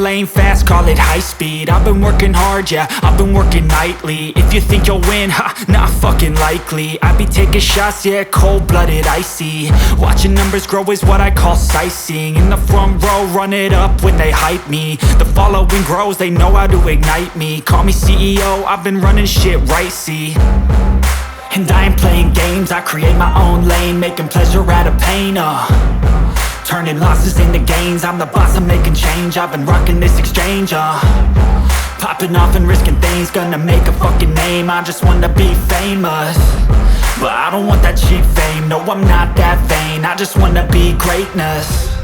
lane fast, call it high speed. I've been working hard, yeah, I've been working nightly. If you think you'll win, ha, not fucking likely. I be taking shots, yeah, cold-blooded, icy. Watching numbers grow is what I call sightseeing. In the front row, run it up when they hype me. The following grows, they know how to ignite me. Call me CEO, I've been running shit right, see. And I ain't playing games, I create my own lane, making pleasure out of pain, turning losses into gains. I'm the boss, I'm making change. I've been rocking this exchange, popping off and risking things. Gonna make a fucking name, I just wanna be famous. But I don't want that cheap fame, no I'm not that vain. I just wanna be greatness.